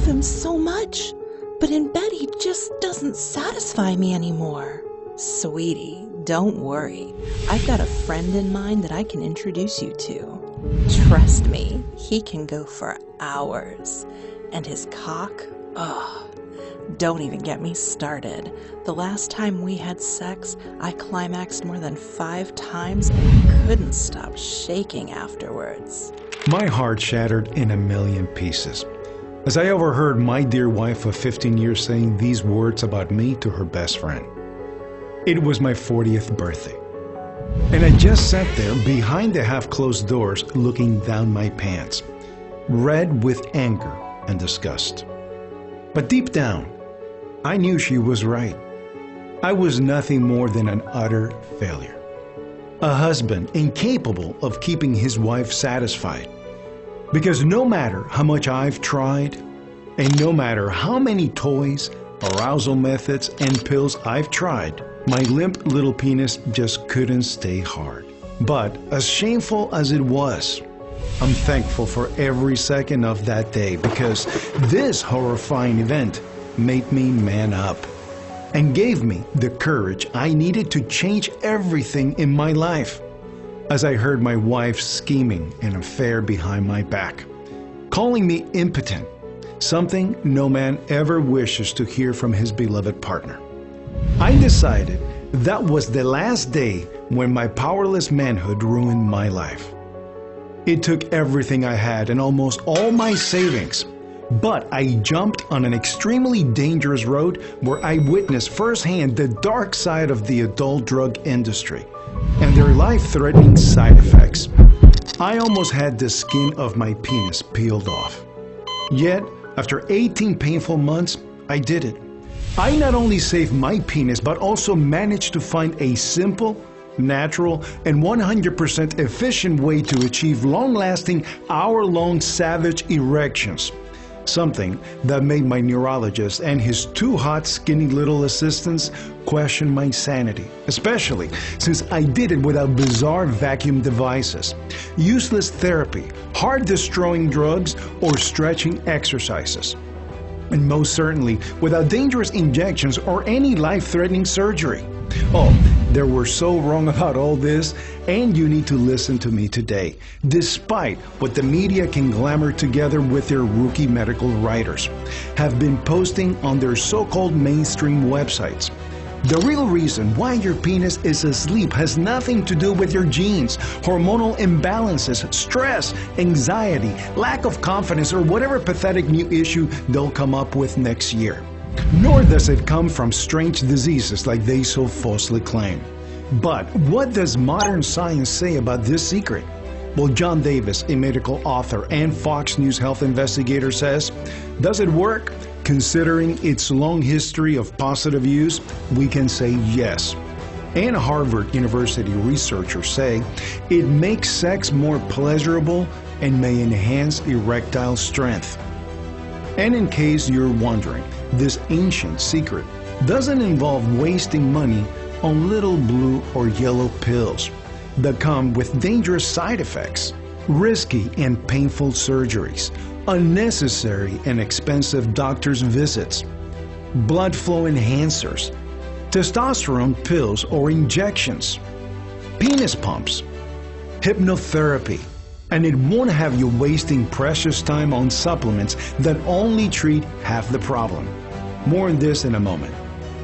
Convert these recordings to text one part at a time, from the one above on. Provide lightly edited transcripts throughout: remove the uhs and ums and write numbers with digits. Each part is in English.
love him so much, but in bed he just doesn't satisfy me anymore. Sweetie, don't worry. I've got a friend in mind that I can introduce you to. Trust me, he can go for hours. And his cock, don't even get me started. The last time we had sex, I climaxed more than 5 times and couldn't stop shaking afterwards. My heart shattered in a million pieces as I overheard my dear wife of 15 years saying these words about me to her best friend. It was my 40th birthday, and I just sat there behind the half-closed doors looking down my pants, red with anger and disgust. But deep down, I knew she was right. I was nothing more than an utter failure. A husband incapable of keeping his wife satisfied. Because no matter how much I've tried, and no matter how many toys, arousal methods, and pills I've tried, my limp little penis just couldn't stay hard. But as shameful as it was, I'm thankful for every second of that day because this horrifying event made me man up and gave me the courage I needed to change everything in my life. As I heard my wife scheming an affair behind my back, calling me impotent, something no man ever wishes to hear from his beloved partner. I decided that was the last day when my powerless manhood ruined my life. It took everything I had and almost all my savings, but I jumped on an extremely dangerous road where I witnessed firsthand the dark side of the adult drug industry and their life-threatening side effects. I almost had the skin of my penis peeled off. Yet, after 18 painful months, I did it. I not only saved my penis, but also managed to find a simple, natural, and 100% efficient way to achieve long-lasting, hour-long savage erections. Something that made my neurologist and his 2 hot, skinny little assistants question my sanity, especially since I did it without bizarre vacuum devices, useless therapy, heart-destroying drugs, or stretching exercises. And most certainly without dangerous injections or any life-threatening surgery. Oh, they were so wrong about all this, and you need to listen to me today, despite what the media can glamour together with their rookie medical writers, have been posting on their so-called mainstream websites. The real reason why your penis is asleep has nothing to do with your genes, hormonal imbalances, stress, anxiety, lack of confidence, or whatever pathetic new issue they'll come up with next year. Nor does it come from strange diseases like they so falsely claim. But what does modern science say about this secret? Well, John Davis, a medical author and Fox News health investigator, says, does it work? Considering its long history of positive use, we can say yes. And Harvard University researchers say it makes sex more pleasurable and may enhance erectile strength. And in case you're wondering, this ancient secret doesn't involve wasting money on little blue or yellow pills that come with dangerous side effects, risky and painful surgeries, unnecessary and expensive doctor's visits, blood flow enhancers, testosterone pills or injections, penis pumps, hypnotherapy, and it won't have you wasting precious time on supplements that only treat half the problem. More on this in a moment.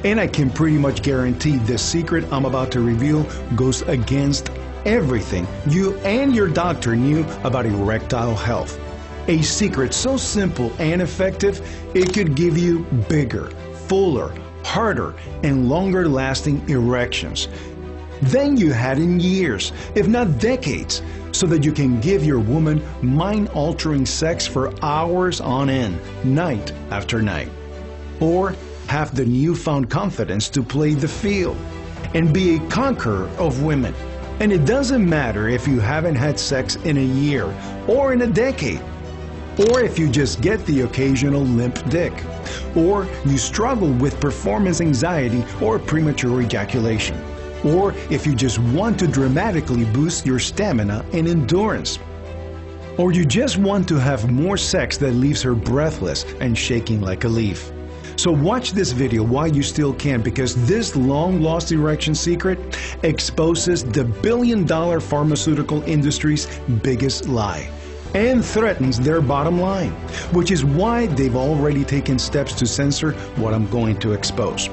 And I can pretty much guarantee the secret I'm about to reveal goes against everything you and your doctor knew about erectile health. A secret so simple and effective, it could give you bigger, fuller, harder, and longer-lasting erections than you had in years, if not decades, so that you can give your woman mind-altering sex for hours on end, night after night. Or have the newfound confidence to play the field and be a conqueror of women. And it doesn't matter if you haven't had sex in a year or in a decade, or if you just get the occasional limp dick, or you struggle with performance anxiety or premature ejaculation, or if you just want to dramatically boost your stamina and endurance. Or you just want to have more sex that leaves her breathless and shaking like a leaf. So watch this video while you still can, because this long-lost erection secret exposes the billion-dollar pharmaceutical industry's biggest lie and threatens their bottom line, which is why they've already taken steps to censor what I'm going to expose.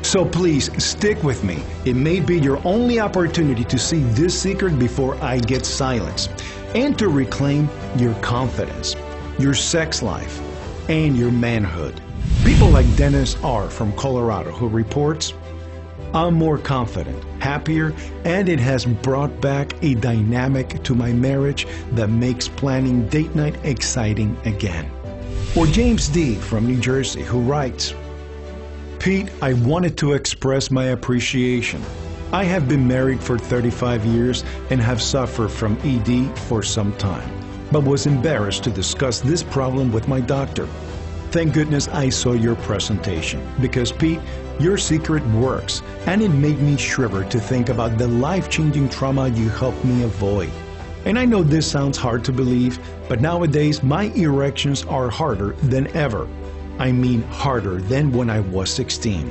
So please stick with me. It may be your only opportunity to see this secret before I get silenced, and to reclaim your confidence, your sex life, and your manhood. People like Dennis R. from Colorado, who reports, "I'm more confident, happier, and it has brought back a dynamic to my marriage that makes planning date night exciting again." Or James D. from New Jersey, who writes, "Pete, I wanted to express my appreciation. I have been married for 35 years and have suffered from ED for some time, but was embarrassed to discuss this problem with my doctor. Thank goodness I saw your presentation, because Pete, your secret works, and it made me shiver to think about the life-changing trauma you helped me avoid. And I know this sounds hard to believe, but nowadays my erections are harder than ever. I mean harder than when I was 16.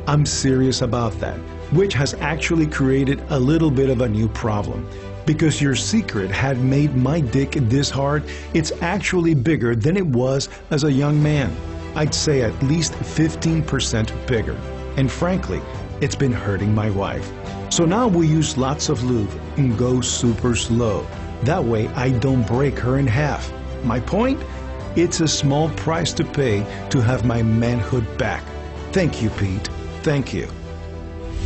I'm serious about that, which has actually created a little bit of a new problem. Because your secret had made my dick this hard, it's actually bigger than it was as a young man. I'd say at least 15% bigger. And frankly, it's been hurting my wife. So now we use lots of lube and go super slow. That way I don't break her in half. My point? It's a small price to pay to have my manhood back. Thank you, Pete. Thank you."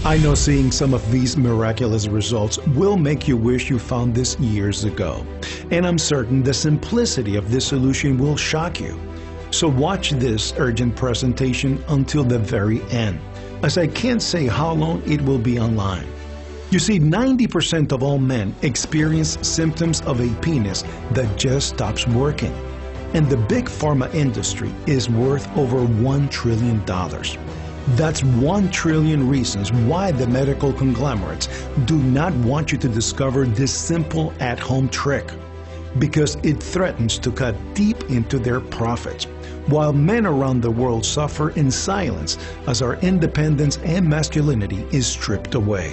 I know seeing some of these miraculous results will make you wish you found this years ago. And I'm certain the simplicity of this solution will shock you. So watch this urgent presentation until the very end, as I can't say how long it will be online. You see, 90% of all men experience symptoms of a penis that just stops working. And the big pharma industry is worth over $1 trillion. That's 1 trillion reasons why the medical conglomerates do not want you to discover this simple at-home trick, because it threatens to cut deep into their profits, while men around the world suffer in silence as our independence and masculinity is stripped away.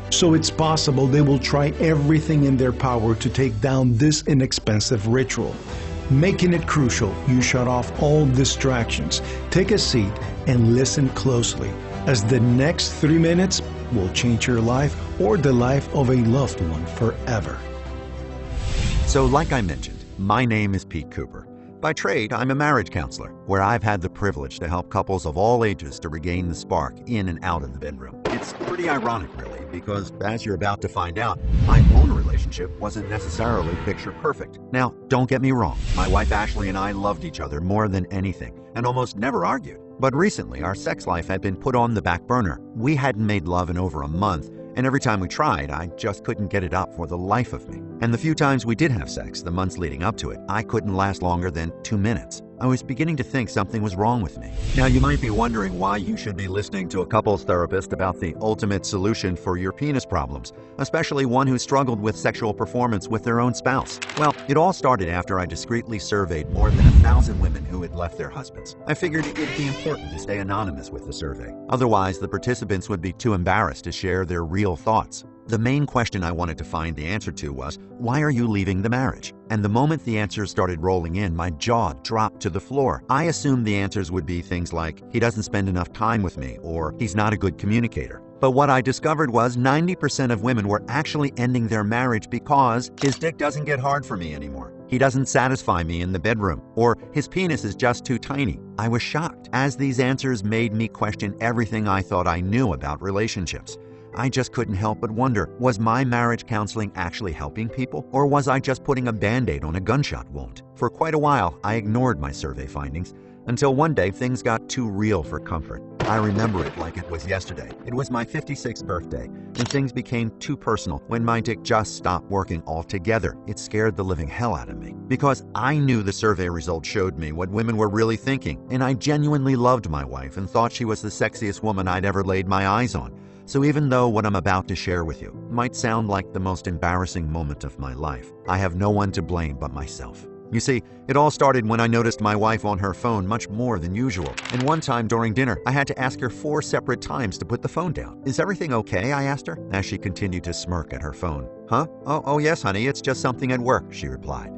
So it's possible they will try everything in their power to take down this inexpensive ritual, making it crucial you shut off all distractions, take a seat, and listen closely, as the next 3 minutes will change your life or the life of a loved one forever. So like I mentioned, my name is Pete Cooper. By trade, I'm a marriage counselor, where I've had the privilege to help couples of all ages to regain the spark in and out of the bedroom. It's pretty ironic, really, because as you're about to find out, my own relationship wasn't necessarily picture perfect. Now, don't get me wrong, my wife Ashley and I loved each other more than anything and almost never argued. But recently, our sex life had been put on the back burner. We hadn't made love in over a month, and every time we tried, I just couldn't get it up for the life of me. And the few times we did have sex, the months leading up to it, I couldn't last longer than 2 minutes. I was beginning to think something was wrong with me. Now, you might be wondering why you should be listening to a couples therapist about the ultimate solution for your penis problems, especially one who struggled with sexual performance with their own spouse. Well, it all started after I discreetly surveyed more than 1,000 women who had left their husbands. I figured it would be important to stay anonymous with the survey. Otherwise, the participants would be too embarrassed to share their real thoughts. The main question I wanted to find the answer to was, why are you leaving the marriage? And the moment the answers started rolling in, my jaw dropped to the floor. I assumed the answers would be things like, he doesn't spend enough time with me, or he's not a good communicator. But what I discovered was 90% of women were actually ending their marriage because his dick doesn't get hard for me anymore. He doesn't satisfy me in the bedroom, or his penis is just too tiny. I was shocked, as these answers made me question everything I thought I knew about relationships. I just couldn't help but wonder, was my marriage counseling actually helping people, or was I just putting a Band-Aid on a gunshot wound? For quite a while, I ignored my survey findings, until one day things got too real for comfort. I remember it like it was yesterday. It was my 56th birthday, and things became too personal when my dick just stopped working altogether. It scared the living hell out of me, because I knew the survey results showed me what women were really thinking, and I genuinely loved my wife and thought she was the sexiest woman I'd ever laid my eyes on. So even though what I'm about to share with you might sound like the most embarrassing moment of my life, I have no one to blame but myself. You see, it all started when I noticed my wife on her phone much more than usual. And one time during dinner, I had to ask her 4 separate times to put the phone down. "Is everything okay?" I asked her, as she continued to smirk at her phone. "Huh? Oh yes, honey, it's just something at work," she replied.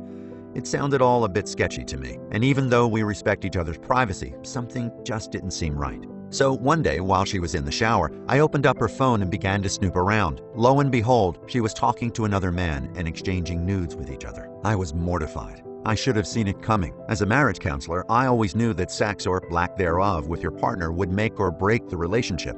It sounded all a bit sketchy to me, and even though we respect each other's privacy, something just didn't seem right. So one day, while she was in the shower, I opened up her phone and began to snoop around. Lo and behold, she was talking to another man and exchanging nudes with each other. I was mortified. I should have seen it coming. As a marriage counselor, I always knew that sex or lack thereof with your partner would make or break the relationship.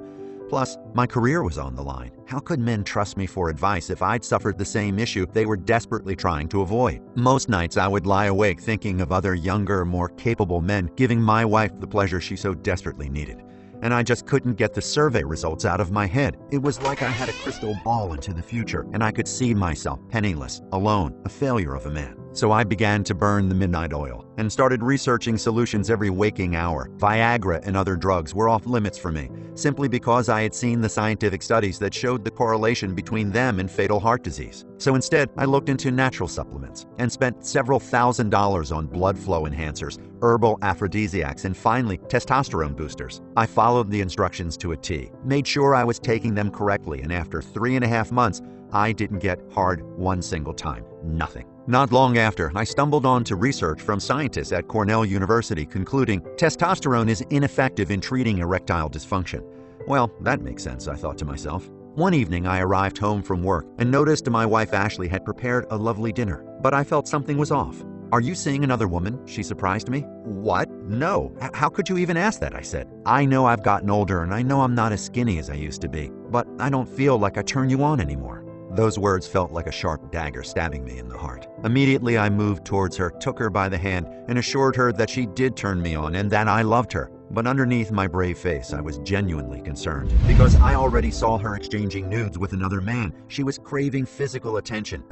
Plus, my career was on the line. How could men trust me for advice if I'd suffered the same issue they were desperately trying to avoid? Most nights I would lie awake thinking of other younger, more capable men giving my wife the pleasure she so desperately needed. And I just couldn't get the survey results out of my head. It was like I had a crystal ball into the future, and I could see myself penniless, alone, a failure of a man. So I began to burn the midnight oil and started researching solutions every waking hour. Viagra and other drugs were off limits for me, simply because I had seen the scientific studies that showed the correlation between them and fatal heart disease. So instead, I looked into natural supplements and spent several $1,000s on blood flow enhancers, herbal aphrodisiacs, and finally, testosterone boosters. I followed the instructions to a T, made sure I was taking them correctly, and after 3.5 months, I didn't get hard one single time. Nothing. Not long after, I stumbled onto research from scientists at Cornell University concluding testosterone is ineffective in treating erectile dysfunction. Well, that makes sense, I thought to myself. One evening, I arrived home from work and noticed my wife Ashley had prepared a lovely dinner, but I felt something was off. "Are you seeing another woman?" she surprised me. "What? No. How could you even ask that?" I said. "I know I've gotten older and I know I'm not as skinny as I used to be, but I don't feel like I turn you on anymore." Those words felt like a sharp dagger stabbing me in the heart. Immediately, I moved towards her, took her by the hand, and assured her that she did turn me on and that I loved her. But underneath my brave face, I was genuinely concerned. Because I already saw her exchanging nudes with another man. She was craving physical attention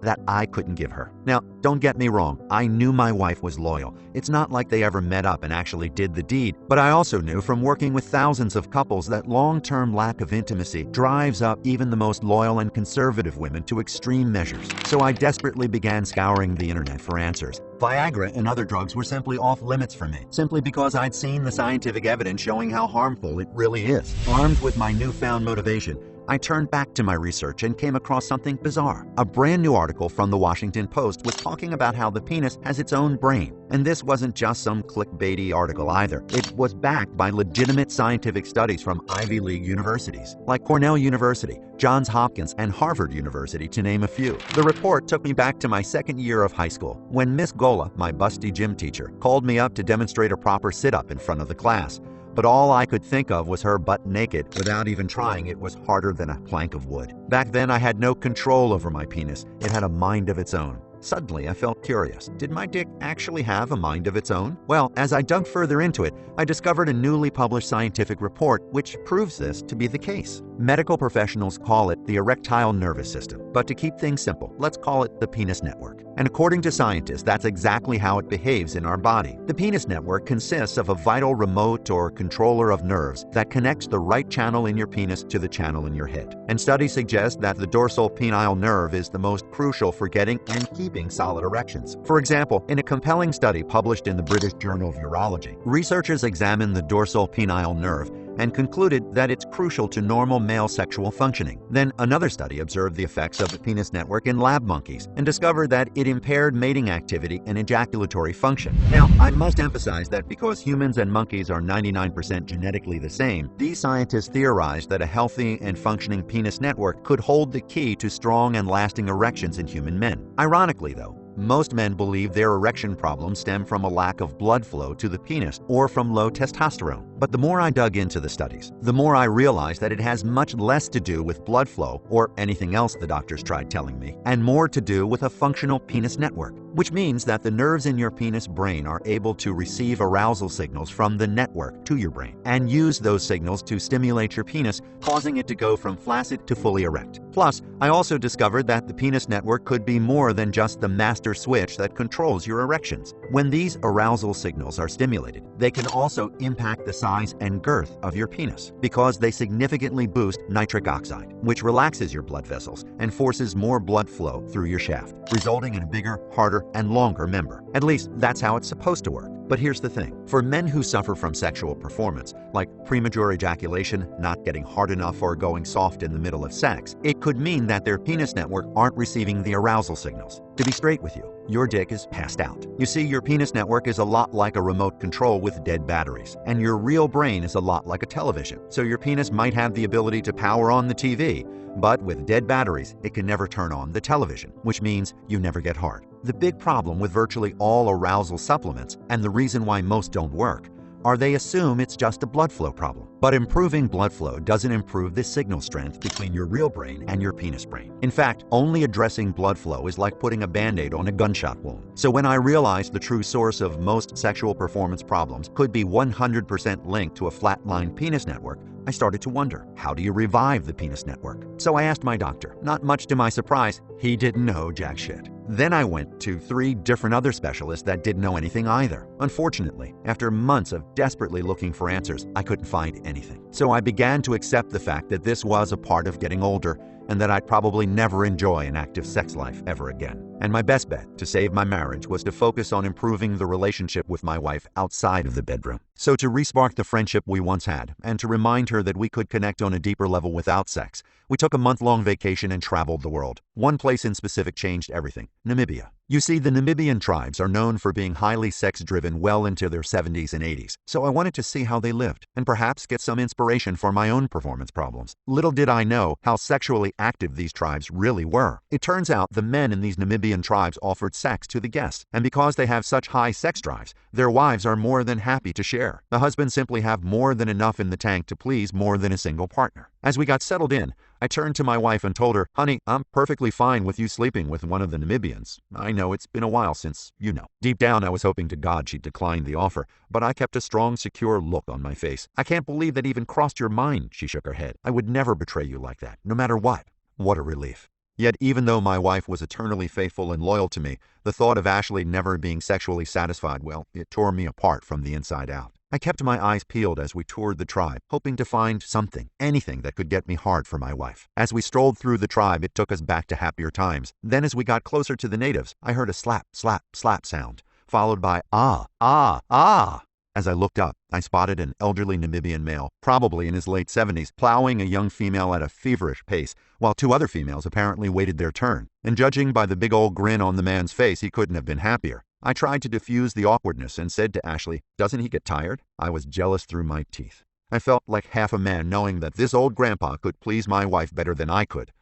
that I couldn't give her. Now, don't get me wrong, I knew my wife was loyal. It's not like they ever met up and actually did the deed. But I also knew from working with thousands of couples that long-term lack of intimacy drives up even the most loyal and conservative women to extreme measures. So I desperately began scouring the internet for answers. Viagra and other drugs were simply off limits for me, simply because I'd seen the scientific evidence showing how harmful it really is. Armed with my newfound motivation, I turned back to my research and came across something bizarre. A brand new article from the Washington Post was talking about how the penis has its own brain. And this wasn't just some clickbaity article either. It was backed by legitimate scientific studies from Ivy League universities, like Cornell University, Johns Hopkins, and Harvard University, to name a few. The report took me back to my second year of high school, when Miss Gola, my busty gym teacher, called me up to demonstrate a proper sit-up in front of the class. But all I could think of was her butt naked. Without even trying, it was harder than a plank of wood. Back then, I had no control over my penis. It had a mind of its own. Suddenly, I felt curious. Did my dick actually have a mind of its own? Well, as I dug further into it, I discovered a newly published scientific report which proves this to be the case. Medical professionals call it the erectile nervous system, but to keep things simple, let's call it the penis network. And according to scientists, that's exactly how it behaves in our body. The penis network consists of a vital remote or controller of nerves that connects the right channel in your penis to the channel in your head. And studies suggest that the dorsal penile nerve is the most crucial for getting and keeping solid erections. For example, in a compelling study published in the British Journal of Urology, researchers examined the dorsal penile nerve and concluded that it's crucial to normal male sexual functioning. Then another study observed the effects of the penis network in lab monkeys and discovered that it impaired mating activity and ejaculatory function. Now, I must emphasize that because humans and monkeys are 99% genetically the same, these scientists theorized that a healthy and functioning penis network could hold the key to strong and lasting erections in human men. Ironically, though, most men believe their erection problems stem from a lack of blood flow to the penis or from low testosterone. But the more I dug into the studies, the more I realized that it has much less to do with blood flow or anything else the doctors tried telling me, and more to do with a functional penis network, which means that the nerves in your penis brain are able to receive arousal signals from the network to your brain and use those signals to stimulate your penis, causing it to go from flaccid to fully erect. Plus, I also discovered that the penis network could be more than just the master switch that controls your erections. When these arousal signals are stimulated, they can also impact the size and girth of your penis because they significantly boost nitric oxide, which relaxes your blood vessels and forces more blood flow through your shaft, resulting in a bigger, harder, and longer member. At least that's how it's supposed to work. But here's the thing. For men who suffer from sexual performance, like premature ejaculation, not getting hard enough, or going soft in the middle of sex, it could mean that their penis network aren't receiving the arousal signals. To be straight with you, your dick is passed out. You see, your penis network is a lot like a remote control with dead batteries, and your real brain is a lot like a television. So your penis might have the ability to power on the TV, but with dead batteries, it can never turn on the television, which means you never get hard. The big problem with virtually all arousal supplements, and the reason why most don't work, are they assume it's just a blood flow problem. But improving blood flow doesn't improve the signal strength between your real brain and your penis brain. In fact, only addressing blood flow is like putting a Band-Aid on a gunshot wound. So when I realized the true source of most sexual performance problems could be 100% linked to a flatline penis network, I started to wonder, how do you revive the penis network? So I asked my doctor. Not much to my surprise, he didn't know jack shit. Then I went to 3 different other specialists that didn't know anything either. Unfortunately, after months of desperately looking for answers, I couldn't find anything. So I began to accept the fact that this was a part of getting older and that I'd probably never enjoy an active sex life ever again. And my best bet to save my marriage was to focus on improving the relationship with my wife outside of the bedroom. So to respark the friendship we once had, and to remind her that we could connect on a deeper level without sex, we took a month-long vacation and traveled the world. One place in specific changed everything: Namibia. You see, the Namibian tribes are known for being highly sex-driven well into their 70s and 80s, so I wanted to see how they lived, and perhaps get some inspiration for my own performance problems. Little did I know how sexually active these tribes really were. It turns out the men in these Namibian tribes offered sex to the guests, and because they have such high sex drives, their wives are more than happy to share. The husbands simply have more than enough in the tank to please more than a single partner. As we got settled in, I turned to my wife and told her, "Honey, I'm perfectly fine with you sleeping with one of the Namibians. I know it's been a while since, you know." Deep down, I was hoping to God she'd decline the offer, but I kept a strong, secure look on my face. "I can't believe that even crossed your mind," she shook her head. "I would never betray you like that, no matter what." What a relief. Yet even though my wife was eternally faithful and loyal to me, the thought of Ashley never being sexually satisfied, well, it tore me apart from the inside out. I kept my eyes peeled as we toured the tribe, hoping to find something, anything that could get me hard for my wife. As we strolled through the tribe, it took us back to happier times. Then as we got closer to the natives, I heard a slap, slap, slap sound, followed by ah, ah, ah. As I looked up, I spotted an elderly Namibian male, probably in his late 70s, plowing a young female at a feverish pace, while 2 other females apparently waited their turn. And judging by the big old grin on the man's face, he couldn't have been happier. I tried to diffuse the awkwardness and said to Ashley, "Doesn't he get tired?" I was jealous through my teeth. I felt like half a man knowing that this old grandpa could please my wife better than I could.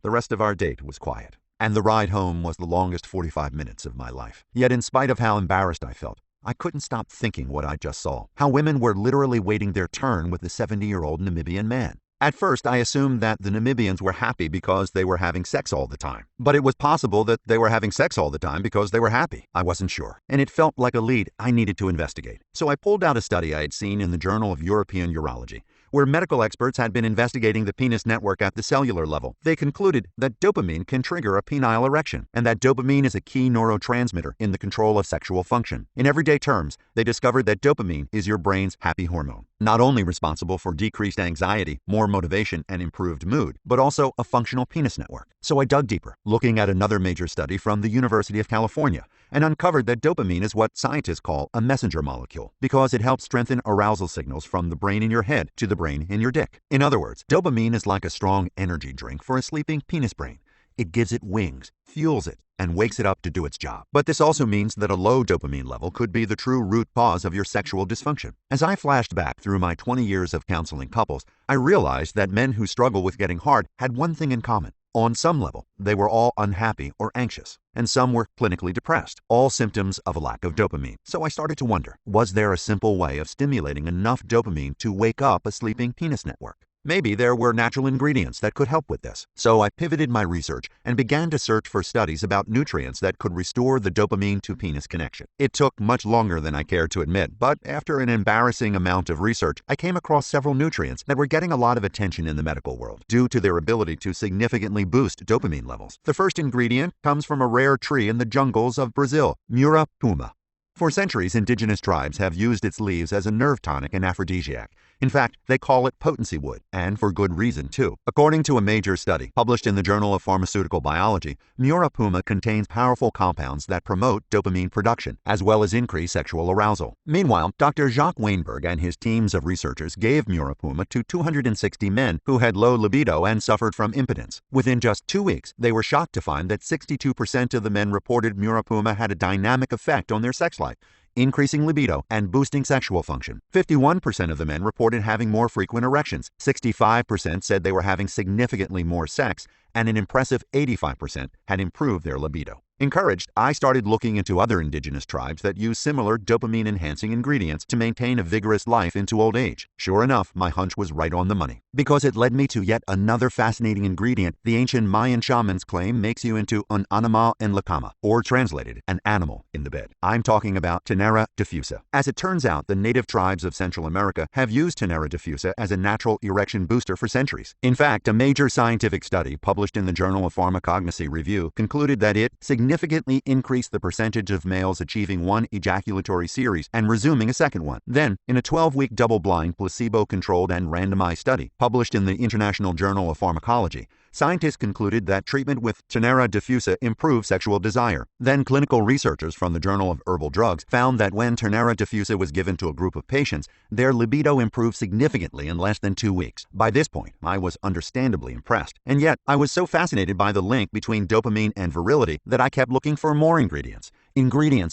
The rest of our date was quiet, and the ride home was the longest 45 minutes of my life. Yet in spite of how embarrassed I felt, I couldn't stop thinking what I just saw. How women were literally waiting their turn with the 70-year-old Namibian man. At first, I assumed that the Namibians were happy because they were having sex all the time. But it was possible that they were having sex all the time because they were happy. I wasn't sure. And it felt like a lead I needed to investigate. So I pulled out a study I had seen in the Journal of European Urology, where medical experts had been investigating the penis network at the cellular level. They concluded that dopamine can trigger a penile erection, and that dopamine is a key neurotransmitter in the control of sexual function. In everyday terms, they discovered that dopamine is your brain's happy hormone, not only responsible for decreased anxiety, more motivation, and improved mood, but also a functional penis network. So I dug deeper, looking at another major study from the University of California, and uncovered that dopamine is what scientists call a messenger molecule because it helps strengthen arousal signals from the brain in your head to the brain in your dick. In other words, dopamine is like a strong energy drink for a sleeping penis brain. It gives it wings, fuels it, and wakes it up to do its job. But this also means that a low dopamine level could be the true root cause of your sexual dysfunction. As I flashed back through my 20 years of counseling couples, I realized that men who struggle with getting hard had one thing in common. On some level, they were all unhappy or anxious, and some were clinically depressed, all symptoms of a lack of dopamine. So I started to wonder, was there a simple way of stimulating enough dopamine to wake up a sleeping penis network? Maybe there were natural ingredients that could help with this. So I pivoted my research and began to search for studies about nutrients that could restore the dopamine to penis connection. It took much longer than I cared to admit, but after an embarrassing amount of research, I came across several nutrients that were getting a lot of attention in the medical world due to their ability to significantly boost dopamine levels. The first ingredient comes from a rare tree in the jungles of Brazil, Mura puma. For centuries, indigenous tribes have used its leaves as a nerve tonic and aphrodisiac. In fact, they call it potency wood, and for good reason, too. According to a major study published in the Journal of Pharmaceutical Biology, Muropuma contains powerful compounds that promote dopamine production, as well as increase sexual arousal. Meanwhile, Dr. Jacques Weinberg and his teams of researchers gave Muropuma to 260 men who had low libido and suffered from impotence. Within just 2 weeks, they were shocked to find that 62% of the men reported Muropuma had a dynamic effect on their sex life, increasing libido and boosting sexual function. 51% of the men reported having more frequent erections, 65% said they were having significantly more sex, and an impressive 85% had improved their libido. Encouraged, I started looking into other indigenous tribes that use similar dopamine-enhancing ingredients to maintain a vigorous life into old age. Sure enough, my hunch was right on the money, because it led me to yet another fascinating ingredient the ancient Mayan shamans claim makes you into un animal en la cama, or translated, an animal in the bed. I'm talking about Tenera diffusa. As it turns out, the native tribes of Central America have used Tenera diffusa as a natural erection booster for centuries. In fact, a major scientific study published in the Journal of Pharmacognosy Review concluded that it significantly increased the percentage of males achieving one ejaculatory series and resuming a second one. Then, in a 12-week double-blind, placebo-controlled and randomized study published in the International Journal of Pharmacology, scientists concluded that treatment with Tenera diffusa improved sexual desire. Then clinical researchers from the Journal of Herbal Drugs found that when Tenera diffusa was given to a group of patients, their libido improved significantly in less than 2 weeks. By this point, I was understandably impressed. And yet, I was so fascinated by the link between dopamine and virility that I kept looking for more ingredients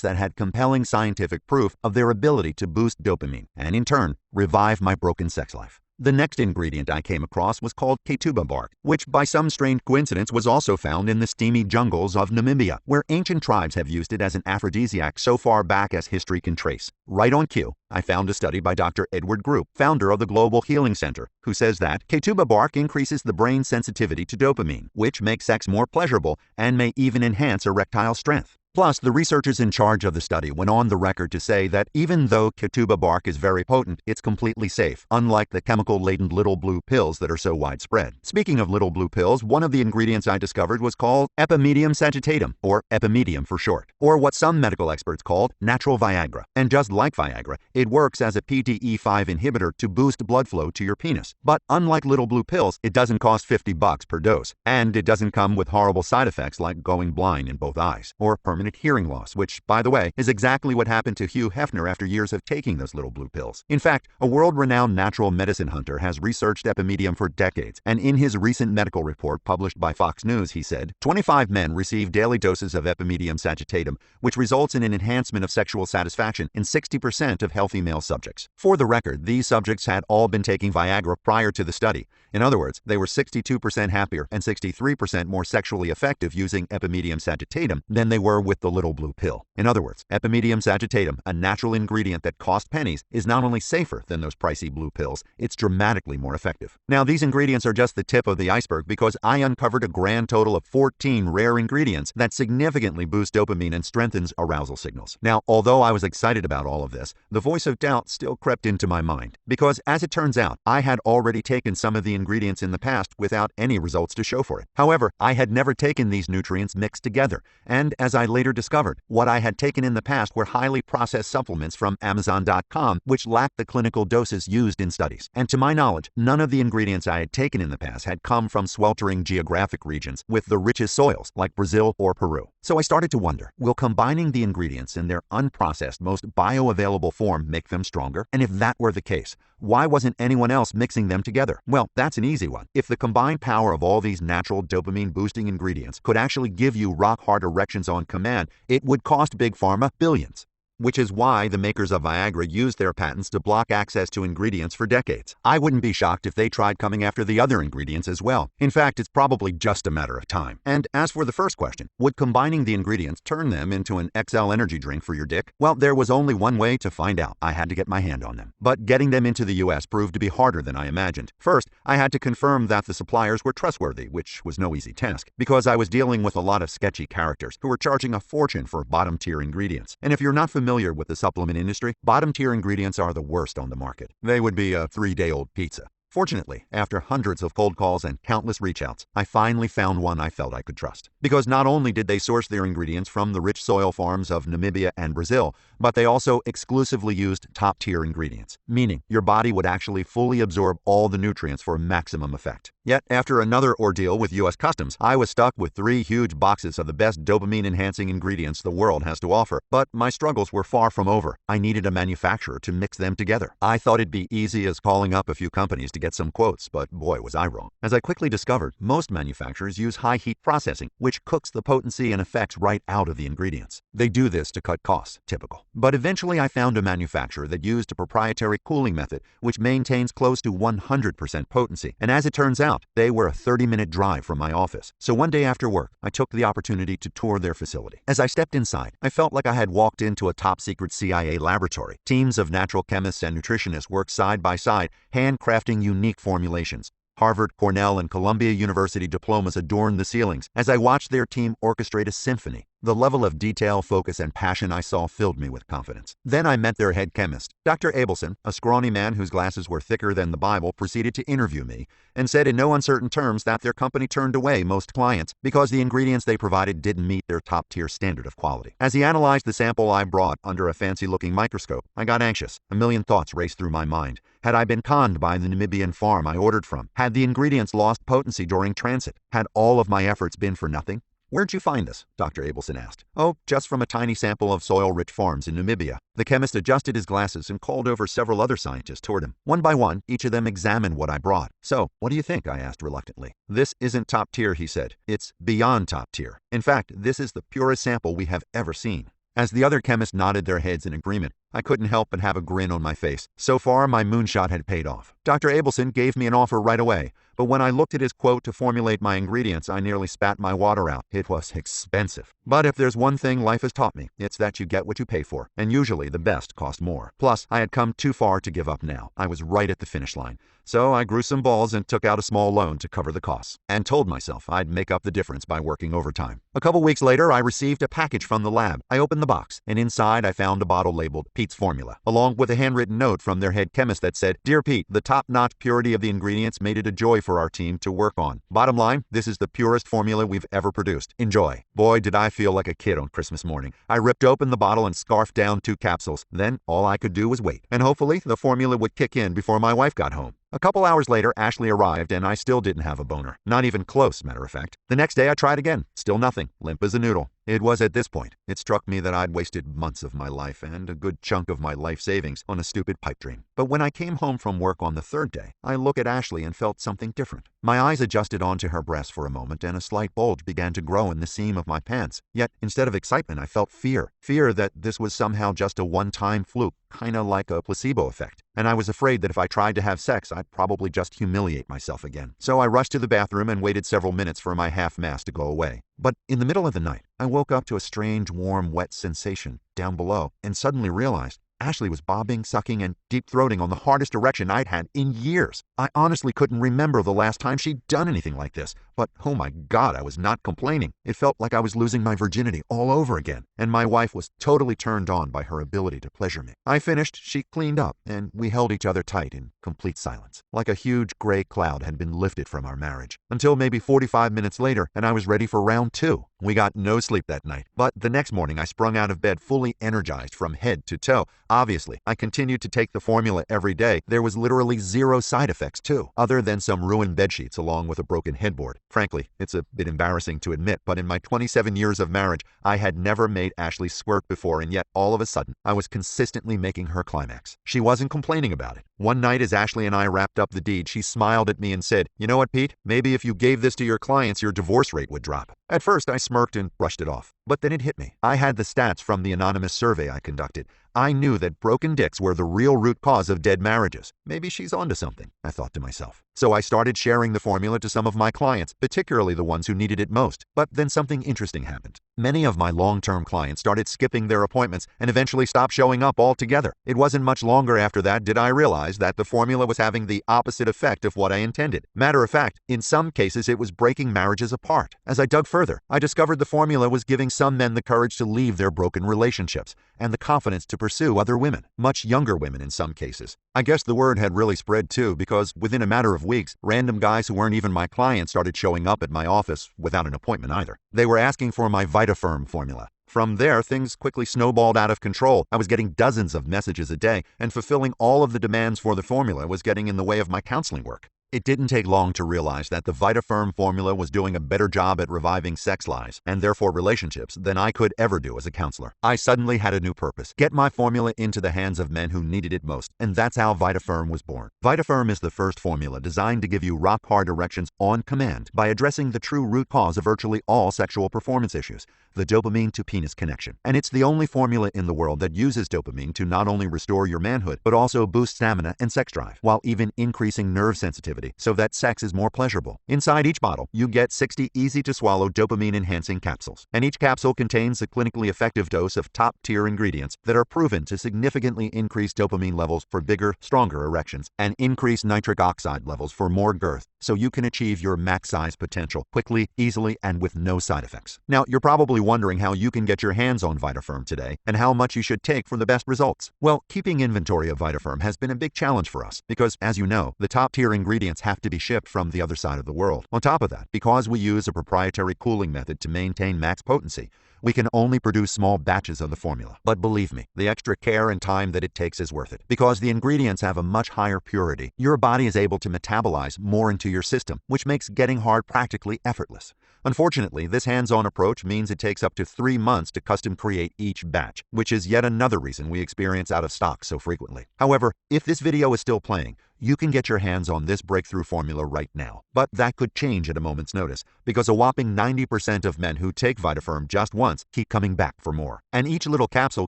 that had compelling scientific proof of their ability to boost dopamine and, in turn, revive my broken sex life. The next ingredient I came across was called ketuba bark, which by some strange coincidence was also found in the steamy jungles of Namibia, where ancient tribes have used it as an aphrodisiac so far back as history can trace. Right on cue, I found a study by Dr. Edward Group, founder of the Global Healing Center, who says that ketuba bark increases the brain's sensitivity to dopamine, which makes sex more pleasurable and may even enhance erectile strength. Plus, the researchers in charge of the study went on the record to say that even though ketuba bark is very potent, it's completely safe, unlike the chemical-laden little blue pills that are so widespread. Speaking of little blue pills, one of the ingredients I discovered was called epimedium sagittatum, or epimedium for short, or what some medical experts called natural Viagra. And just like Viagra, it works as a PDE5 inhibitor to boost blood flow to your penis. But unlike little blue pills, it doesn't cost $50 per dose, and it doesn't come with horrible side effects like going blind in both eyes, or permanent hearing loss, which, by the way, is exactly what happened to Hugh Hefner after years of taking those little blue pills. In fact, a world-renowned natural medicine hunter has researched epimedium for decades, and in his recent medical report published by Fox News, he said, 25 men received daily doses of epimedium sagittatum, which results in an enhancement of sexual satisfaction in 60% of healthy male subjects. For the record, these subjects had all been taking Viagra prior to the study. In other words, they were 62% happier and 63% more sexually effective using epimedium sagittatum than they were with the little blue pill. In other words, epimedium sagittatum, a natural ingredient that costs pennies, is not only safer than those pricey blue pills, it's dramatically more effective. Now, these ingredients are just the tip of the iceberg because I uncovered a grand total of 14 rare ingredients that significantly boost dopamine and strengthens arousal signals. Now, although I was excited about all of this, the voice of doubt still crept into my mind because, as it turns out, I had already taken some of the ingredients in the past without any results to show for it. However, I had never taken these nutrients mixed together, and as I later discovered, what I had taken in the past were highly processed supplements from Amazon.com which lacked the clinical doses used in studies. And to my knowledge, none of the ingredients I had taken in the past had come from sweltering geographic regions with the richest soils like Brazil or Peru. So I started to wonder, will combining the ingredients in their unprocessed, most bioavailable form make them stronger? And if that were the case, why wasn't anyone else mixing them together? Well, that's an easy one. If the combined power of all these natural dopamine-boosting ingredients could actually give you rock-hard erections on command, it would cost Big Pharma billions. Which is why the makers of Viagra used their patents to block access to ingredients for decades. I wouldn't be shocked if they tried coming after the other ingredients as well. In fact, it's probably just a matter of time. And as for the first question, would combining the ingredients turn them into an XL energy drink for your dick? Well, there was only one way to find out. I had to get my hand on them. But getting them into the US proved to be harder than I imagined. First, I had to confirm that the suppliers were trustworthy, which was no easy task, because I was dealing with a lot of sketchy characters who were charging a fortune for bottom-tier ingredients. And if you're not familiar with the supplement industry, bottom-tier ingredients are the worst on the market. They would be a 3-day-old pizza. Fortunately, after hundreds of cold calls and countless reach-outs, I finally found one I felt I could trust. Because not only did they source their ingredients from the rich soil farms of Namibia and Brazil, but they also exclusively used top-tier ingredients, meaning your body would actually fully absorb all the nutrients for maximum effect. Yet, after another ordeal with U.S. Customs, I was stuck with 3 huge boxes of the best dopamine-enhancing ingredients the world has to offer. But my struggles were far from over. I needed a manufacturer to mix them together. I thought it'd be easy as calling up a few companies to get some quotes, but boy was I wrong. As I quickly discovered, most manufacturers use high-heat processing, which cooks the potency and effects right out of the ingredients. They do this to cut costs, typical. But eventually I found a manufacturer that used a proprietary cooling method which maintains close to 100% potency, and as it turns out, they were a 30-minute drive from my office. So one day after work, I took the opportunity to tour their facility. As I stepped inside, I felt like I had walked into a top-secret CIA laboratory. Teams of natural chemists and nutritionists worked side by side, handcrafting unique formulations. Harvard, Cornell, and Columbia University diplomas adorned the ceilings as I watched their team orchestrate a symphony. The level of detail, focus, and passion I saw filled me with confidence. Then I met their head chemist. Dr. Abelson, a scrawny man whose glasses were thicker than the Bible, proceeded to interview me and said in no uncertain terms that their company turned away most clients because the ingredients they provided didn't meet their top-tier standard of quality. As he analyzed the sample I brought under a fancy-looking microscope, I got anxious. A million thoughts raced through my mind. Had I been conned by the Namibian farm I ordered from? Had the ingredients lost potency during transit? Had all of my efforts been for nothing? "Where'd you find this?" Dr. Abelson asked. "Oh, just from a tiny sample of soil-rich farms in Namibia." The chemist adjusted his glasses and called over several other scientists toward him. One by one, each of them examined what I brought. "So, what do you think?" I asked reluctantly. "This isn't top tier," he said. "It's beyond top tier. In fact, this is the purest sample we have ever seen." As the other chemists nodded their heads in agreement, I couldn't help but have a grin on my face. So far, my moonshot had paid off. Dr. Abelson gave me an offer right away, but when I looked at his quote to formulate my ingredients, I nearly spat my water out. It was expensive. But if there's one thing life has taught me, it's that you get what you pay for, and usually the best cost more. Plus, I had come too far to give up now. I was right at the finish line. So I grew some balls and took out a small loan to cover the costs, and told myself I'd make up the difference by working overtime. A couple weeks later, I received a package from the lab. I opened the box, and inside I found a bottle labeled Pete's Formula, along with a handwritten note from their head chemist that said, "Dear Pete, the top-notch purity of the ingredients made it a joy for our team to work on. Bottom line, this is the purest formula we've ever produced. Enjoy." Boy, did I feel like a kid on Christmas morning. I ripped open the bottle and scarfed down 2 capsules. Then all I could do was wait, and hopefully the formula would kick in before my wife got home. A couple hours later, Ashley arrived, and I still didn't have a boner. Not even close, matter of fact. The next day I tried again. Still nothing. Limp as a noodle. It was at this point it struck me that I'd wasted months of my life and a good chunk of my life savings on a stupid pipe dream. But when I came home from work on the 3rd day, I looked at Ashley and felt something different. My eyes adjusted onto her breast for a moment, and a slight bulge began to grow in the seam of my pants. Yet, instead of excitement, I felt fear. Fear that this was somehow just a one-time fluke, kinda like a placebo effect. And I was afraid that if I tried to have sex, I'd probably just humiliate myself again. So I rushed to the bathroom and waited several minutes for my half-mass to go away. But in the middle of the night, I woke up to a strange, warm, wet sensation down below and suddenly realized Ashley was bobbing, sucking, and deep-throating on the hardest erection I'd had in years. I honestly couldn't remember the last time she'd done anything like this. But, oh my God, I was not complaining. It felt like I was losing my virginity all over again, and my wife was totally turned on by her ability to pleasure me. I finished, she cleaned up, and we held each other tight in complete silence, like a huge gray cloud had been lifted from our marriage. Until maybe 45 minutes later, and I was ready for round 2. We got no sleep that night, but the next morning I sprung out of bed fully energized from head to toe. Obviously, I continued to take the formula every day. There was literally 0 side effects too, other than some ruined bedsheets along with a broken headboard. Frankly, it's a bit embarrassing to admit, but in my 27 years of marriage, I had never made Ashley squirt before, and yet all of a sudden, I was consistently making her climax. She wasn't complaining about it. One night as Ashley and I wrapped up the deed, she smiled at me and said, "You know what, Pete? Maybe if you gave this to your clients, your divorce rate would drop." At first, I smirked and brushed it off. But then it hit me. I had the stats from the anonymous survey I conducted. I knew that broken dicks were the real root cause of dead marriages. Maybe she's onto something, I thought to myself. So I started sharing the formula to some of my clients, particularly the ones who needed it most. But then something interesting happened. Many of my long-term clients started skipping their appointments and eventually stopped showing up altogether. It wasn't much longer after that did I realize that the formula was having the opposite effect of what I intended. Matter of fact, in some cases it was breaking marriages apart. As I dug further, I discovered the formula was giving some men the courage to leave their broken relationships and the confidence to pursue other women, much younger women in some cases. I guess the word had really spread too, because within a matter of weeks, random guys who weren't even my clients started showing up at my office without an appointment either. They were asking for my VitaFirm formula. From there, things quickly snowballed out of control. I was getting dozens of messages a day, and fulfilling all of the demands for the formula was getting in the way of my counseling work. It didn't take long to realize that the VitaFirm formula was doing a better job at reviving sex lives, and therefore relationships, than I could ever do as a counselor. I suddenly had a new purpose: get my formula into the hands of men who needed it most, and that's how VitaFirm was born. VitaFirm is the first formula designed to give you rock-hard erections on command by addressing the true root cause of virtually all sexual performance issues, the dopamine-to-penis connection. And it's the only formula in the world that uses dopamine to not only restore your manhood, but also boost stamina and sex drive, while even increasing nerve sensitivity so that sex is more pleasurable. Inside each bottle, you get 60 easy-to-swallow dopamine-enhancing capsules, and each capsule contains a clinically effective dose of top-tier ingredients that are proven to significantly increase dopamine levels for bigger, stronger erections and increase nitric oxide levels for more girth, so you can achieve your max size potential quickly, easily, and with no side effects. Now, you're probably wondering how you can get your hands on VitaFirm today and how much you should take for the best results. Well, keeping inventory of VitaFirm has been a big challenge for us because, as you know, the top-tier ingredients have to be shipped from the other side of the world. On top of that, because we use a proprietary cooling method to maintain max potency, we can only produce small batches of the formula. But believe me, the extra care and time that it takes is worth it. Because the ingredients have a much higher purity, your body is able to metabolize more into your system, which makes getting hard practically effortless. Unfortunately, this hands-on approach means it takes up to 3 months to custom create each batch, which is yet another reason we experience out of stock so frequently. However, if this video is still playing, you can get your hands on this breakthrough formula right now. But that could change at a moment's notice, because a whopping 90% of men who take VitaFirm just once keep coming back for more. And each little capsule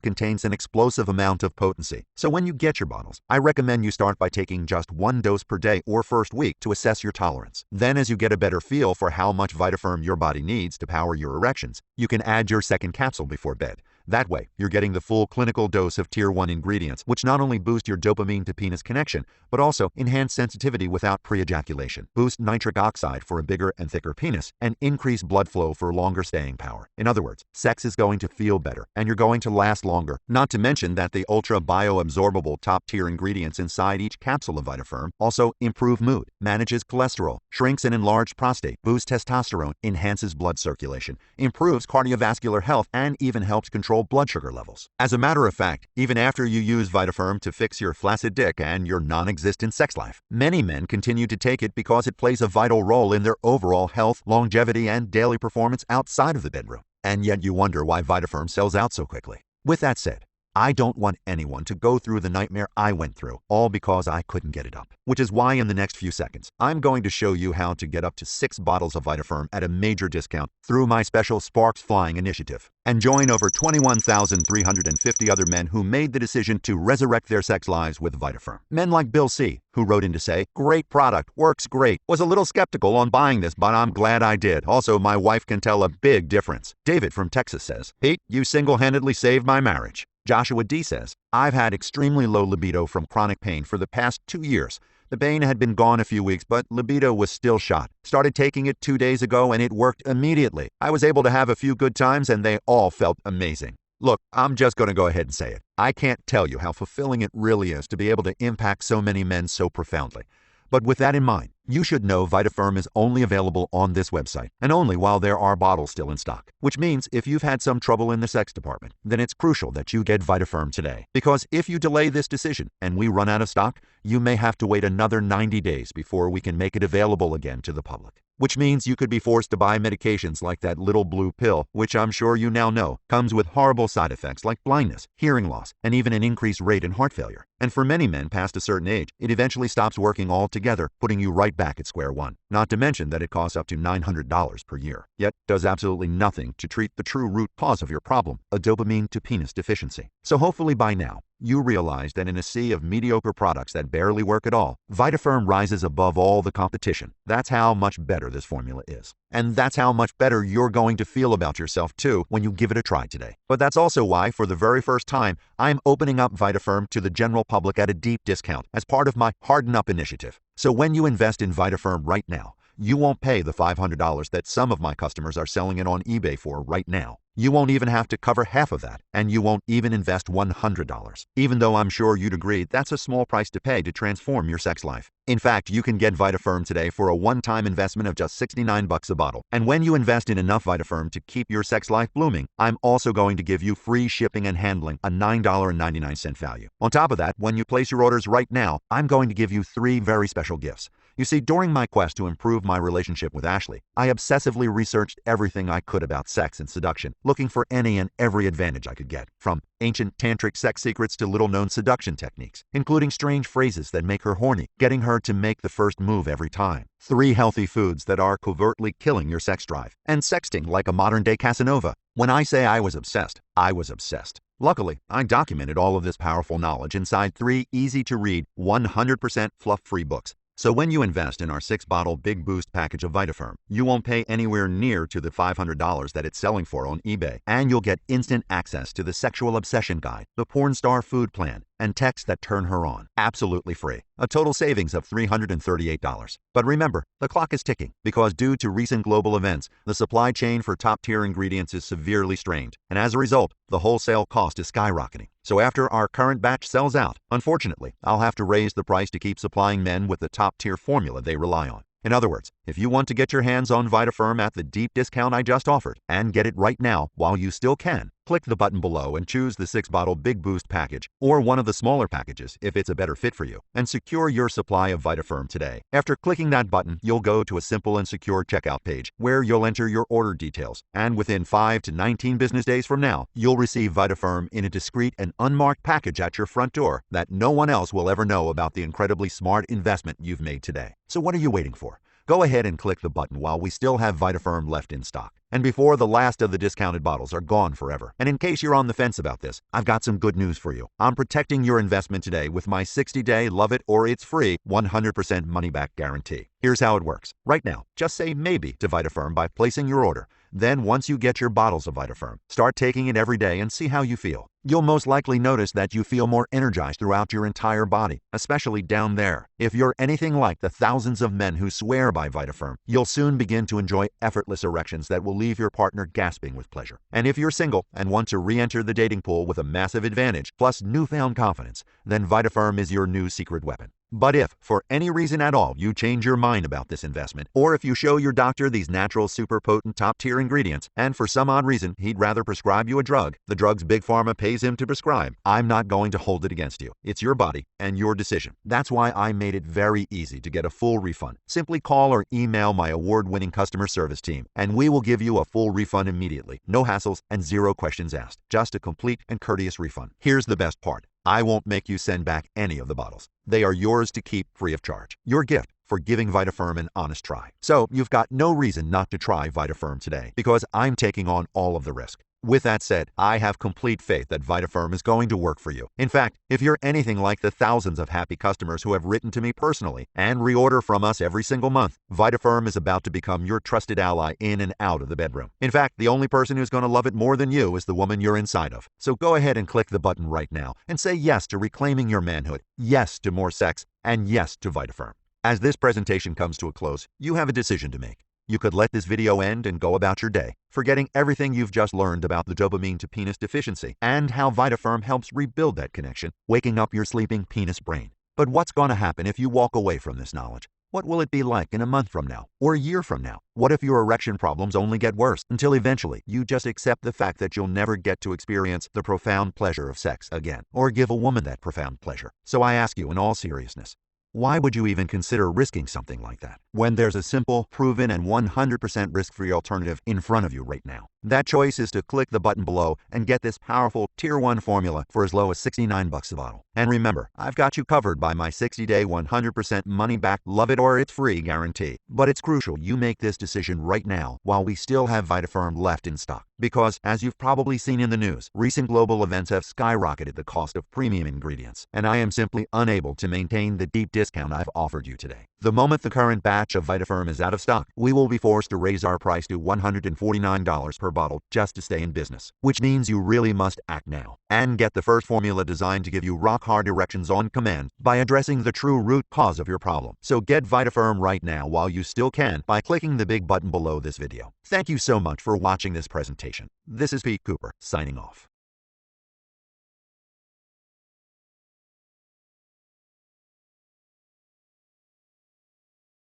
contains an explosive amount of potency. So when you get your bottles, I recommend you start by taking just 1 dose per day or first week to assess your tolerance. Then, as you get a better feel for how much VitaFirm your body needs to power your erections, you can add your second capsule before bed. That way, you're getting the full clinical dose of Tier 1 ingredients, which not only boost your dopamine-to-penis connection, but also enhance sensitivity without pre-ejaculation, boost nitric oxide for a bigger and thicker penis, and increase blood flow for longer staying power. In other words, sex is going to feel better, and you're going to last longer. Not to mention that the ultra-bioabsorbable top-tier ingredients inside each capsule of VitaFirm also improve mood, manages cholesterol, shrinks an enlarged prostate, boosts testosterone, enhances blood circulation, improves cardiovascular health, and even helps control blood sugar levels. As a matter of fact, even after you use VitaFirm to fix your flaccid dick and your non-existent sex life, many men continue to take it because it plays a vital role in their overall health, longevity, and daily performance outside of the bedroom. And yet you wonder why VitaFirm sells out so quickly. With that said, I don't want anyone to go through the nightmare I went through, all because I couldn't get it up. Which is why in the next few seconds, I'm going to show you how to get up to 6 bottles of VitaFirm at a major discount through my special Sparks Flying initiative. And join over 21,350 other men who made the decision to resurrect their sex lives with VitaFirm. Men like Bill C., who wrote in to say, "Great product, works great. Was a little skeptical on buying this, but I'm glad I did. Also, my wife can tell a big difference." David from Texas says, "Pete, you single-handedly saved my marriage." Joshua D. says, "I've had extremely low libido from chronic pain for the past 2 years. The pain had been gone a few weeks, but libido was still shot. Started taking it 2 days ago and it worked immediately. I was able to have a few good times and they all felt amazing." Look, I'm just going to go ahead and say it. I can't tell you how fulfilling it really is to be able to impact so many men so profoundly. But with that in mind, you should know VitaFirm is only available on this website, and only while there are bottles still in stock. Which means if you've had some trouble in the sex department, then it's crucial that you get VitaFirm today. Because if you delay this decision and we run out of stock, you may have to wait another 90 days before we can make it available again to the public. Which means you could be forced to buy medications like that little blue pill, which I'm sure you now know comes with horrible side effects like blindness, hearing loss, and even an increased rate in heart failure. And for many men past a certain age, it eventually stops working altogether, putting you right back at square one. Not to mention that it costs up to $900 per year, yet does absolutely nothing to treat the true root cause of your problem, a dopamine-to-penis deficiency. So hopefully by now, you realize that in a sea of mediocre products that barely work at all, VitaFirm rises above all the competition. That's how much better this formula is. And that's how much better you're going to feel about yourself too when you give it a try today. But that's also why, for the very first time, I'm opening up VitaFirm to the general public at a deep discount as part of my Harden Up initiative. So when you invest in VitaFirm right now, you won't pay the $500 that some of my customers are selling it on eBay for right now. You won't even have to cover half of that, and you won't even invest $100. Even though I'm sure you'd agree that's a small price to pay to transform your sex life. In fact, you can get VitaFirm today for a one-time investment of just $69 a bottle. And when you invest in enough VitaFirm to keep your sex life blooming, I'm also going to give you free shipping and handling, a $9.99 value. On top of that, when you place your orders right now, I'm going to give you 3 very special gifts. You see, during my quest to improve my relationship with Ashley, I obsessively researched everything I could about sex and seduction, looking for any and every advantage I could get, from ancient tantric sex secrets to little-known seduction techniques, including strange phrases that make her horny, getting her to make the first move every time, 3 healthy foods that are covertly killing your sex drive, and sexting like a modern-day Casanova. When I say I was obsessed, I was obsessed. Luckily, I documented all of this powerful knowledge inside 3 easy-to-read, 100% fluff-free books. So when you invest in our 6-bottle Big Boost package of VitaFirm, you won't pay anywhere near to the $500 that it's selling for on eBay, and you'll get instant access to the Sexual Obsession Guide, the Porn Star Food Plan, and texts that turn her on, absolutely free. A total savings of $338. But remember, the clock is ticking, because due to recent global events, the supply chain for top-tier ingredients is severely strained, and as a result, the wholesale cost is skyrocketing. So after our current batch sells out, unfortunately, I'll have to raise the price to keep supplying men with the top-tier formula they rely on. In other words, if you want to get your hands on VitaFirm at the deep discount I just offered, and get it right now while you still can, click the button below and choose the 6-bottle Big Boost package, or one of the smaller packages if it's a better fit for you, and secure your supply of VitaFirm today. After clicking that button, you'll go to a simple and secure checkout page where you'll enter your order details, and within 5 to 19 business days from now, you'll receive VitaFirm in a discreet and unmarked package at your front door that no one else will ever know about the incredibly smart investment you've made today. So what are you waiting for? Go ahead and click the button while we still have VitaFirm left in stock, and before the last of the discounted bottles are gone forever. And in case you're on the fence about this, I've got some good news for you. I'm protecting your investment today with my 60-day love it or it's free 100% money-back guarantee. Here's how it works. Right now, just say maybe to VitaFirm by placing your order. Then once you get your bottles of VitaFirm, start taking it every day and see how you feel. You'll most likely notice that you feel more energized throughout your entire body, especially down there. If you're anything like the thousands of men who swear by VitaFirm, you'll soon begin to enjoy effortless erections that will leave your partner gasping with pleasure. And if you're single and want to re-enter the dating pool with a massive advantage, plus newfound confidence, then VitaFirm is your new secret weapon. But if, for any reason at all, you change your mind about this investment, or if you show your doctor these natural, super potent, top-tier ingredients, and for some odd reason he'd rather prescribe you a drug, the drugs Big Pharma pays him to prescribe, I'm not going to hold it against you. It's your body and your decision. That's why I made it very easy to get a full refund. Simply call or email my award-winning customer service team, and we will give you a full refund immediately. No hassles and 0 questions asked. Just a complete and courteous refund. Here's the best part. I won't make you send back any of the bottles. They are yours to keep free of charge. Your gift for giving VitaFirm an honest try. So you've got no reason not to try VitaFirm today, because I'm taking on all of the risk. With that said, I have complete faith that VitaFirm is going to work for you. In fact, if you're anything like the thousands of happy customers who have written to me personally and reorder from us every single month, VitaFirm is about to become your trusted ally in and out of the bedroom. In fact, the only person who's going to love it more than you is the woman you're inside of. So go ahead and click the button right now and say yes to reclaiming your manhood, yes to more sex, and yes to VitaFirm. As this presentation comes to a close, you have a decision to make. You could let this video end and go about your day, forgetting everything you've just learned about the dopamine to penis deficiency and how VitaFirm helps rebuild that connection, waking up your sleeping penis brain. But what's going to happen if you walk away from this knowledge? What will it be like in a month from now or a year from now? What if your erection problems only get worse until eventually you just accept the fact that you'll never get to experience the profound pleasure of sex again or give a woman that profound pleasure? So I ask you in all seriousness, Why would you even consider risking something like that when there's a simple, proven, and 100% risk-free alternative in front of you right now? That choice is to click the button below and get this powerful Tier 1 formula for as low as $69 a bottle. And remember, I've got you covered by my 60-day 100% money-back love it or it's free guarantee. But it's crucial you make this decision right now while we still have VitaFirm left in stock. Because, as you've probably seen in the news, recent global events have skyrocketed the cost of premium ingredients, and I am simply unable to maintain the deep discount I've offered you today. The moment the current batch of VitaFirm is out of stock, we will be forced to raise our price to $149 per bottle just to stay in business, which means you really must act now and get the first formula designed to give you rock-hard erections on command by addressing the true root cause of your problem. So get VitaFirm right now while you still can by clicking the big button below this video. Thank you so much for watching this presentation. This is Pete Cooper, signing off.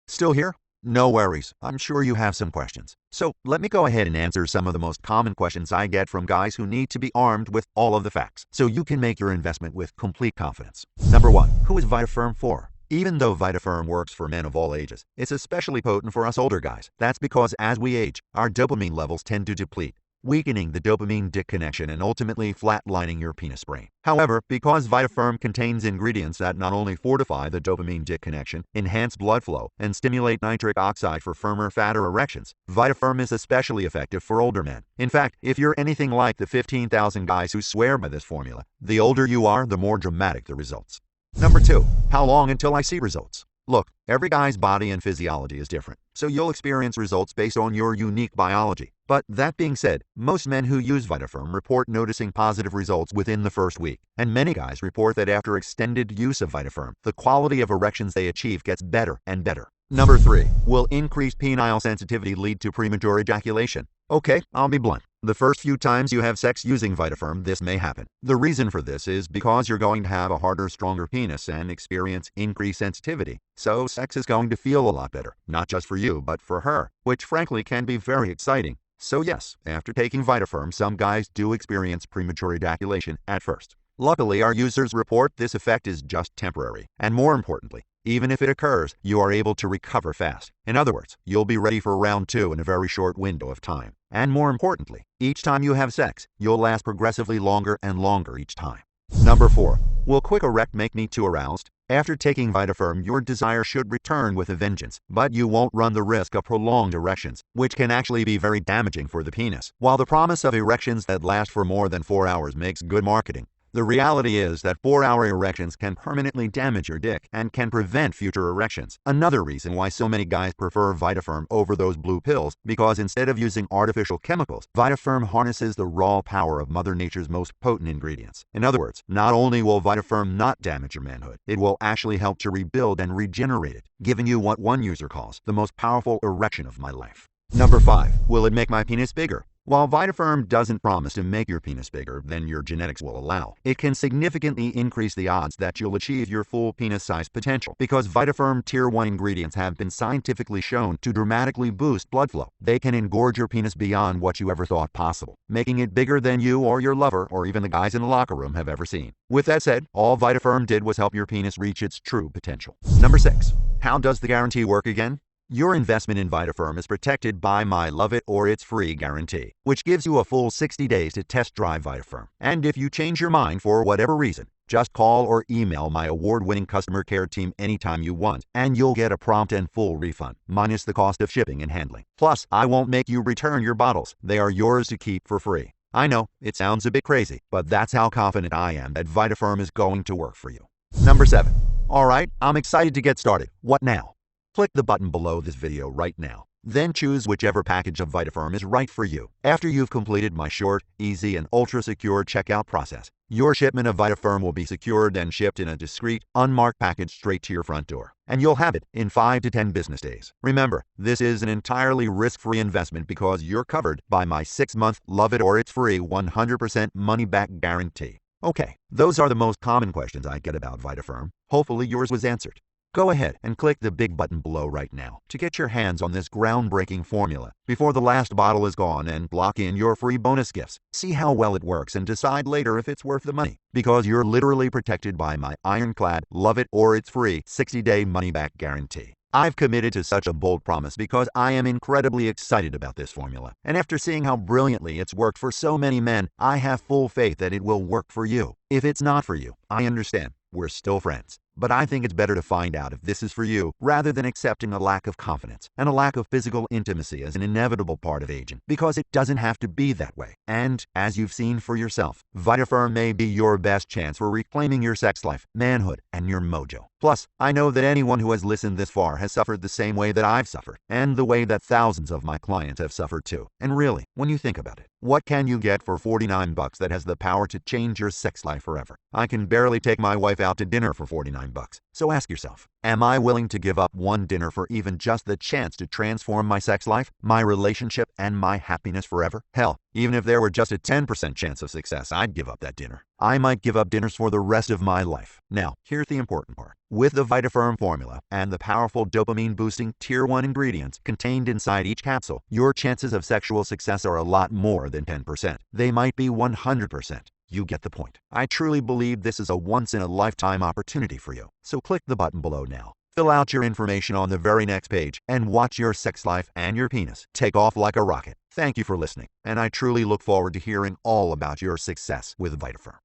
Still here? No worries, I'm sure you have some questions. So let me go ahead and answer some of the most common questions I get from guys who need to be armed with all of the facts, so you can make your investment with complete confidence. Number 1. Who is VitaFirm for? Even though VitaFirm works for men of all ages, it's especially potent for us older guys. That's because as we age, our dopamine levels tend to deplete, weakening the dopamine-dick connection and ultimately flatlining your penis brain. However, because VitaFirm contains ingredients that not only fortify the dopamine-dick connection, enhance blood flow, and stimulate nitric oxide for firmer, fatter erections, VitaFirm is especially effective for older men. In fact, if you're anything like the 15,000 guys who swear by this formula, the older you are, the more dramatic the results. Number 2. How long until I see results? Look, every guy's body and physiology is different, so you'll experience results based on your unique biology. But that being said, most men who use VitaFirm report noticing positive results within the first week, and many guys report that after extended use of VitaFirm, the quality of erections they achieve gets better and better. Number 3. Will increased penile sensitivity lead to premature ejaculation? Okay, I'll be blunt. The first few times you have sex using VitaFirm, this may happen. The reason for this is because you're going to have a harder, stronger penis and experience increased sensitivity. So sex is going to feel a lot better, not just for you, but for her, which frankly can be very exciting. So yes, after taking VitaFirm, some guys do experience premature ejaculation at first. Luckily, our users report this effect is just temporary, and more importantly, even if it occurs, you are able to recover fast. In other words, you'll be ready for round 2 in a very short window of time. And more importantly, each time you have sex, you'll last progressively longer and longer each time. Number 4. Will quick erect make me too aroused? After taking VitaFirm, your desire should return with a vengeance, but you won't run the risk of prolonged erections, which can actually be very damaging for the penis. While the promise of erections that last for more than 4 hours makes good marketing, the reality is that 4-hour erections can permanently damage your dick and can prevent future erections. Another reason why so many guys prefer VitaFirm over those blue pills, because instead of using artificial chemicals, VitaFirm harnesses the raw power of Mother Nature's most potent ingredients. In other words, not only will VitaFirm not damage your manhood, it will actually help to rebuild and regenerate it, giving you what one user calls the most powerful erection of my life. Number 5. Will it make my penis bigger? While VitaFirm doesn't promise to make your penis bigger than your genetics will allow, it can significantly increase the odds that you'll achieve your full penis size potential because VitaFirm Tier 1 ingredients have been scientifically shown to dramatically boost blood flow. They can engorge your penis beyond what you ever thought possible, making it bigger than you or your lover or even the guys in the locker room have ever seen. With that said, all VitaFirm did was help your penis reach its true potential. Number 6. How does the guarantee work again? Your investment in VitaFirm is protected by my love it or it's free guarantee, which gives you a full 60 days to test drive VitaFirm. And if you change your mind for whatever reason, just call or email my award-winning customer care team anytime you want, and you'll get a prompt and full refund, minus the cost of shipping and handling. Plus, I won't make you return your bottles. They are yours to keep for free. I know, it sounds a bit crazy, but that's how confident I am that VitaFirm is going to work for you. Number 7. Alright, I'm excited to get started. What now? Click the button below this video right now. Then choose whichever package of VitaFirm is right for you. After you've completed my short, easy, and ultra-secure checkout process, your shipment of VitaFirm will be secured and shipped in a discreet, unmarked package straight to your front door. And you'll have it in 5 to 10 business days. Remember, this is an entirely risk-free investment because you're covered by my 6-month love it or it's free 100% money-back guarantee. Okay, those are the most common questions I get about VitaFirm. Hopefully yours was answered. Go ahead and click the big button below right now to get your hands on this groundbreaking formula before the last bottle is gone and lock in your free bonus gifts. See how well it works and decide later if it's worth the money, because you're literally protected by my ironclad, love it or it's free 60-day money-back guarantee. I've committed to such a bold promise because I am incredibly excited about this formula. And after seeing how brilliantly it's worked for so many men, I have full faith that it will work for you. If it's not for you, I understand. We're still friends. But I think it's better to find out if this is for you rather than accepting a lack of confidence and a lack of physical intimacy as an inevitable part of aging, because it doesn't have to be that way. And, as you've seen for yourself, VitaFirm may be your best chance for reclaiming your sex life, manhood, and your mojo. Plus, I know that anyone who has listened this far has suffered the same way that I've suffered, and the way that thousands of my clients have suffered too. And really, when you think about it, what can you get for $49 that has the power to change your sex life forever? I can barely take my wife out to dinner for $49. So ask yourself, am I willing to give up one dinner for even just the chance to transform my sex life, my relationship, and my happiness forever? Hell, even if there were just a 10% chance of success, I'd give up that dinner. I might give up dinners for the rest of my life. Now, here's the important part. With the VitaFirm formula and the powerful dopamine-boosting Tier 1 ingredients contained inside each capsule, your chances of sexual success are a lot more than 10%. They might be 100%. You get the point. I truly believe this is a once-in-a-lifetime opportunity for you. So click the button below now. Fill out your information on the very next page and watch your sex life and your penis take off like a rocket. Thank you for listening, and I truly look forward to hearing all about your success with VitaFirm.